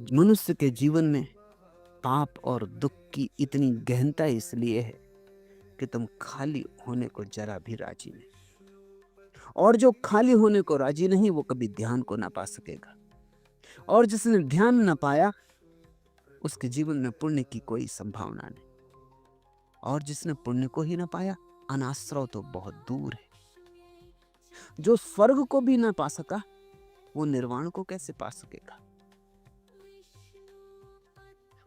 मनुष्य के जीवन में पाप और दुख की इतनी गहनता इसलिए है कि तुम खाली होने को जरा भी राजी नहीं। और जो खाली होने को राजी नहीं वो कभी ध्यान को ना पा सकेगा। और जिसने ध्यान ना पाया उसके जीवन में पुण्य की कोई संभावना नहीं। और जिसने पुण्य को ही ना पाया अनाश्रव तो बहुत दूर है। जो स्वर्ग को भी ना पा सका वो निर्वाण को कैसे पा सकेगा।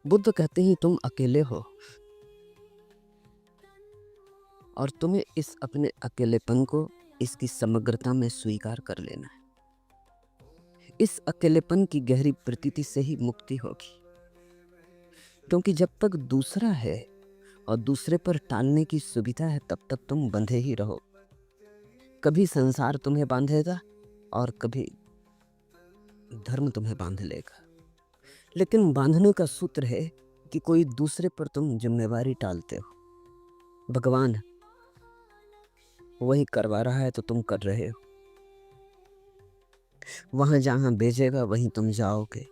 बुद्ध कहते हैं तुम अकेले हो और तुम्हें इस अपने अकेलेपन को इसकी समग्रता में स्वीकार कर लेना है। इस अकेलेपन की गहरी प्रतीति से ही मुक्ति होगी, क्योंकि जब तक दूसरा है और दूसरे पर टालने की सुविधा है तब तक तुम बंधे ही रहो। कभी संसार तुम्हें बांधेगा और कभी धर्म तुम्हें बांध लेगा। लेकिन बांधने का सूत्र है कि कोई दूसरे पर तुम जिम्मेवारी टालते हो। भगवान वही करवा रहा है तो तुम कर रहे हो। वहां जहां भेजेगा वहीं तुम जाओगे।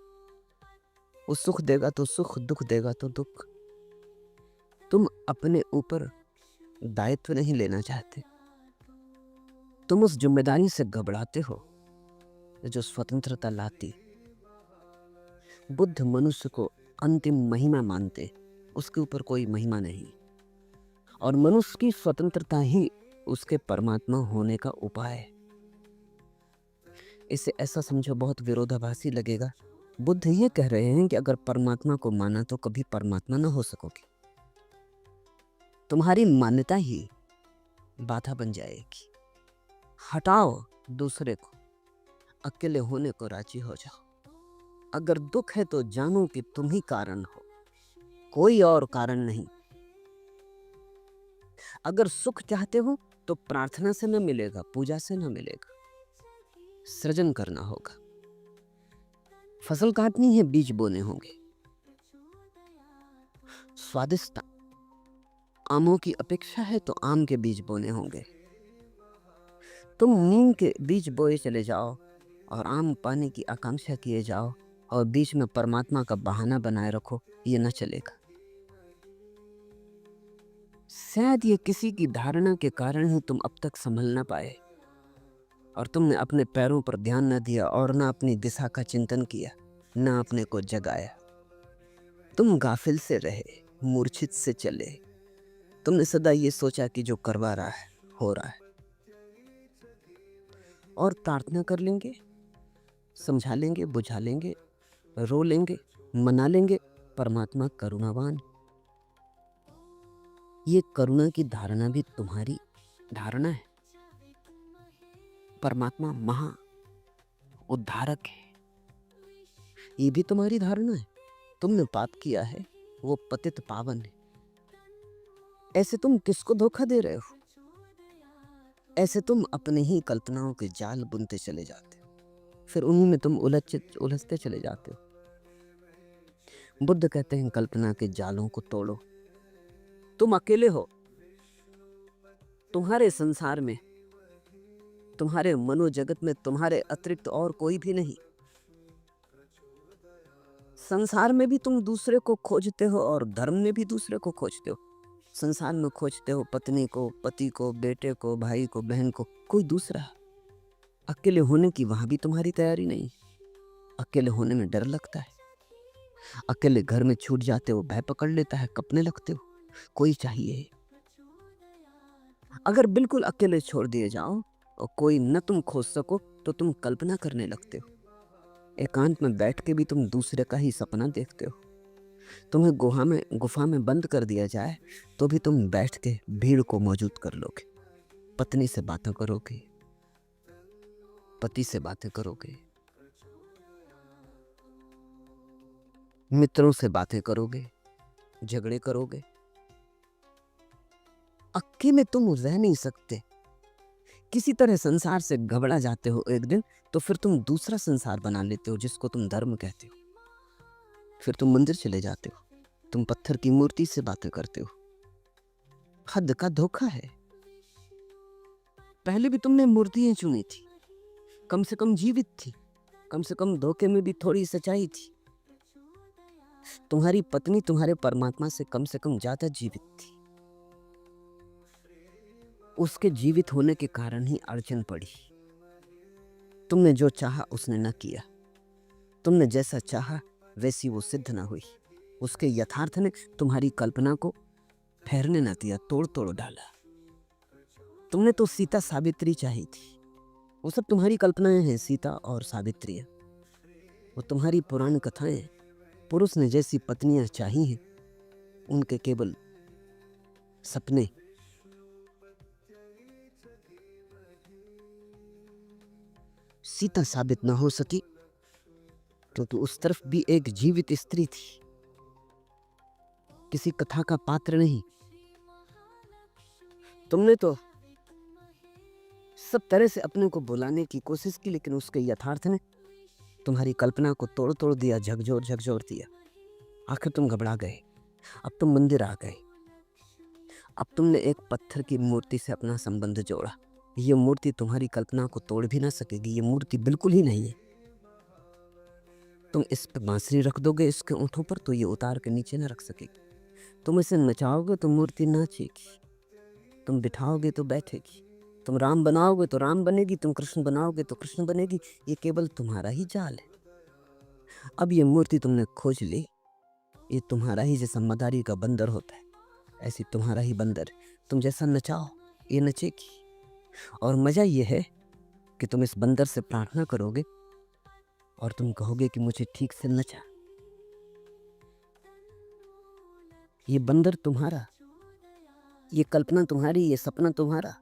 वो सुख देगा तो सुख, दुख देगा तो दुख। तुम अपने ऊपर दायित्व नहीं लेना चाहते। तुम उस जिम्मेदारी से घबराते हो जो स्वतंत्रता लाती। बुद्ध मनुष्य को अंतिम महिमा मानते, उसके ऊपर कोई महिमा नहीं। और मनुष्य की स्वतंत्रता ही उसके परमात्मा होने का उपाय है। इसे ऐसा समझो, बहुत विरोधाभासी लगेगा। बुद्ध ये कह रहे हैं कि अगर परमात्मा को माना तो कभी परमात्मा न हो सकोगे। तुम्हारी मान्यता ही बाधा बन जाएगी। हटाओ दूसरे को, अकेले होने को राजी हो जाओ। अगर दुख है तो जानो कि तुम ही कारण हो, कोई और कारण नहीं। अगर सुख चाहते हो तो प्रार्थना से न मिलेगा, पूजा से न मिलेगा, सृजन करना होगा। फसल काटनी है, बीज बोने होंगे। स्वादिष्ट आमों की अपेक्षा है तो आम के बीज बोने होंगे। तुम नीम के बीज बोए चले जाओ और आम पाने की आकांक्षा किए जाओ और बीच में परमात्मा का बहाना बनाए रखो, ये न चलेगा। शायद ये किसी की धारणा के कारण ही तुम अब तक संभल ना पाए और तुमने अपने पैरों पर ध्यान न दिया और न अपनी दिशा का चिंतन किया, न अपने को जगाया। तुम गाफिल से रहे, मूर्छित से चले। तुमने सदा ये सोचा कि जो करवा रहा है हो रहा है। और प्रार्थना कर लेंगे, समझा लेंगे, बुझा लेंगे, रो लेंगे, मना लेंगे, परमात्मा करुणावान। ये करुणा की धारणा भी तुम्हारी धारणा है। परमात्मा महा उद्धारक है, ये भी तुम्हारी धारणा है। तुमने पाप किया है, वो पतित पावन है। ऐसे तुम किसको धोखा दे रहे हो? ऐसे तुम अपने ही कल्पनाओं के जाल बुनते चले जाते हो, फिर उन्हीं में तुम उलझते चले जाते हो। बुद्ध कहते हैं कल्पना के जालों को तोड़ो। तुम अकेले हो, तुम्हारे संसार में, तुम्हारे मनोजगत में तुम्हारे अतिरिक्त और कोई भी नहीं। संसार में भी तुम दूसरे को खोजते हो और धर्म में भी दूसरे को खोजते हो। संसार में खोजते हो पत्नी को, पति को, बेटे को, भाई को, बहन को, कोई दूसरा। अकेले होने की वहां भी तुम्हारी तैयारी नहीं। अकेले होने में डर लगता है। अकेले घर में छूट जाते हो, भय पकड़ लेता है, कपने लगते हो, कोई चाहिए। अगर बिल्कुल अकेले छोड़ दिए जाओ और कोई न तुम खोज सको तो तुम कल्पना करने लगते हो। एकांत में बैठ के भी तुम दूसरे का ही सपना देखते हो। तुम्हें गुफा में बंद कर दिया जाए तो भी तुम बैठ के भीड़ को मौजूद कर लोगे। पत्नी से बातें करोगे, पति से बातें करोगे, मित्रों से बातें करोगे, झगड़े करोगे। अकेले तुम रह नहीं सकते। किसी तरह संसार से घबरा जाते हो एक दिन, तो फिर तुम दूसरा संसार बना लेते हो जिसको तुम धर्म कहते हो। फिर तुम मंदिर चले जाते हो, तुम पत्थर की मूर्ति से बातें करते हो। हद का धोखा है। पहले भी तुमने मूर्तियां चुनी थी, कम से कम जीवित थी, कम से कम धोखे में भी थोड़ी सच्चाई थी। तुम्हारी पत्नी तुम्हारे परमात्मा से कम ज़्यादा जीवित थी। उसके जीवित होने के कारण ही अड़चन पड़ी। तुमने जो चाहा उसने न किया। तुमने जैसा चाहा वैसी वो सिद्ध न हुई। उसके यथार्थ ने तुम्हारी कल्पना को ठहरने न दिया, तोड़ डाला। तुमने तो सीता सावित्री चाही थी। वो सब तुम्हारी कल्पनाएं हैं, सीता और सावित्री। वो तुम्हारी पुराण कथाएं। पुरुष ने जैसी पत्नियां चाही हैं, उनके केवल सपने। सीता साबित न हो सकी तो उस तरफ भी एक जीवित स्त्री थी, किसी कथा का पात्र नहीं। तुमने तो सब तरह से अपने को बुलाने की कोशिश की, लेकिन उसके यथार्थ ने तुम्हारी कल्पना को तोड़ दिया, झकझोर दिया। आखिर तुम घबरा गए। अब तुम मंदिर आ गए। अब तुमने एक पत्थर की मूर्ति से अपना संबंध जोड़ा। ये मूर्ति तुम्हारी कल्पना को तोड़ भी ना सकेगी। ये मूर्ति बिल्कुल ही नहीं है। तुम इस पे बांसुरी रख दोगे इसके ओंठों पर तो ये उतार के नीचे ना रख सकेगी। तुम इसे नचाओगे तो मूर्ति नाचेगी। तुम बिठाओगे तो बैठेगी। तुम राम बनाओगे तो राम बनेगी। तुम कृष्ण बनाओगे तो कृष्ण बनेगी। ये केवल तुम्हारा ही जाल है। अब ये मूर्ति तुमने खोज ली। ये तुम्हारा ही जैसा मदारी का बंदर होता है, ऐसी तुम्हारा ही बंदर। तुम जैसा नचाओ ये नचेगी। और मजा ये है कि तुम इस बंदर से प्रार्थना करोगे और तुम कहोगे कि मुझे ठीक से नचा। ये बंदर तुम्हारा, ये कल्पना तुम्हारी, ये सपना तुम्हारा।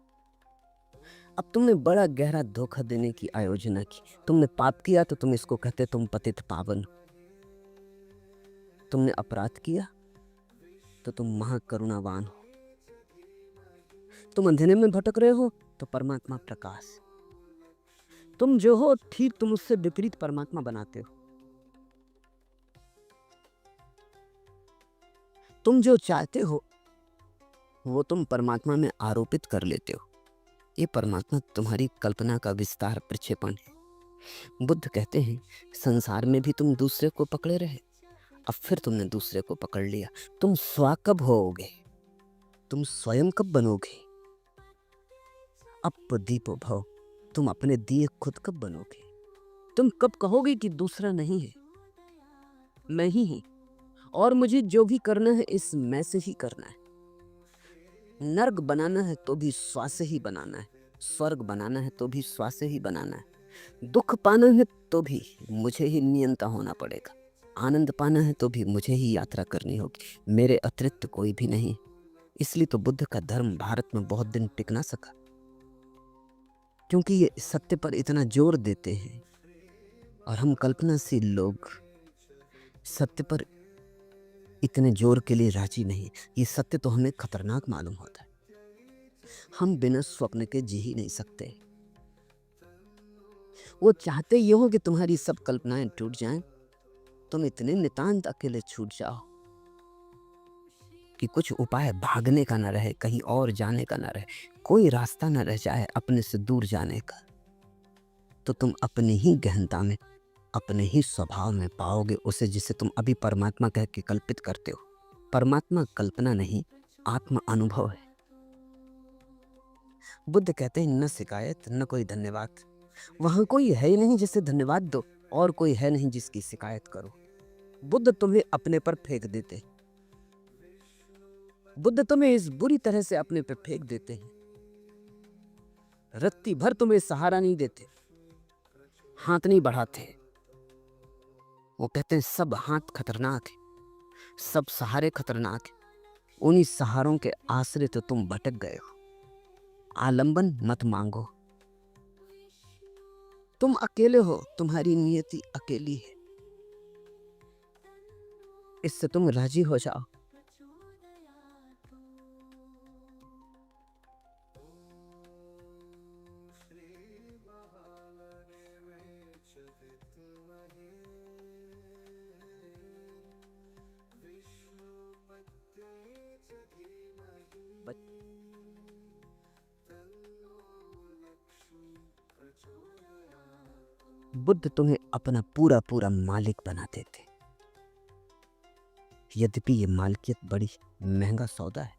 अब तुमने बड़ा गहरा धोखा देने की आयोजना की। तुमने पाप किया तो तुम इसको कहते तुम पतित पावन हो। तुमने अपराध किया तो तुम महाकरुणावान हो। तुम अंधेरे में भटक रहे हो तो परमात्मा प्रकाश। तुम जो हो ठीक तुम उससे विपरीत परमात्मा बनाते हो। तुम जो चाहते हो वो तुम परमात्मा में आरोपित कर लेते हो। ये परमात्मा तुम्हारी कल्पना का विस्तार, प्रक्षेपण है। बुद्ध कहते हैं संसार में भी तुम दूसरे को पकड़े रहे, अब फिर तुमने दूसरे को पकड़ लिया। तुम स्व कब होोगे? तुम स्वयं कब बनोगे? अप दीपो भव, तुम अपने दिए खुद कब बनोगे? तुम कब कहोगे कि दूसरा नहीं है, मैं ही हूं और मुझे जो भी करना है इस मैं से ही करना है। नर्क बनाना है तो भी स्व से ही बनाना है। स्वर्ग बनाना है तो भी स्व से ही बनाना है। दुख पाना है तो भी मुझे ही नियंता होना पड़ेगा। आनंद पाना है तो भी मुझे ही यात्रा करनी होगी। मेरे अतिरिक्त कोई भी नहीं। इसलिए तो बुद्ध का धर्म भारत में बहुत दिन टिक ना सका, क्योंकि ये सत्य पर इतना जोर देते हैं और हम कल्पनाशील लोग सत्य पर इतने जोर के लिए राजी नहीं। ये सत्य तो हमें खतरनाक मालूम होता है। हम बिना स्वप्न के जी ही नहीं सकते। वो चाहते ये हो कि तुम्हारी सब कल्पनाएं टूट जाएं, तुम इतने नितांत अकेले छूट जाओ कि कुछ उपाय भागने का न रहे, कहीं और जाने का न रहे, कोई रास्ता न रह जाए अपने से दूर जाने का। तो तुम अपनी ही गहनता में, अपने ही स्वभाव में पाओगे उसे जिसे तुम अभी परमात्मा कह के कल्पित करते हो। परमात्मा कल्पना नहीं, आत्म अनुभव है। बुद्ध कहते हैं न शिकायत न कोई धन्यवाद। वहां कोई है ही नहीं जिसे धन्यवाद दो और कोई है नहीं जिसकी शिकायत करो। बुद्ध तुम्हें अपने पर फेंक देते। बुद्ध तुम्हें इस बुरी तरह से अपने पे फेंक देते हैं, रत्ती भर तुम्हें सहारा नहीं देते, हाथ नहीं बढ़ाते। वो कहते हैं सब हाथ खतरनाक है, सब सहारे खतरनाक है। उन्हीं सहारों के आश्रय तो तुम भटक गए हो। आलंबन मत मांगो। तुम अकेले हो, तुम्हारी नियति अकेली है। इससे तुम राजी हो जाओ। बुद्ध तुम्हें अपना पूरा पूरा मालिक बनाते थे। यद्यपि ये मालकियत बड़ी महंगा सौदा है।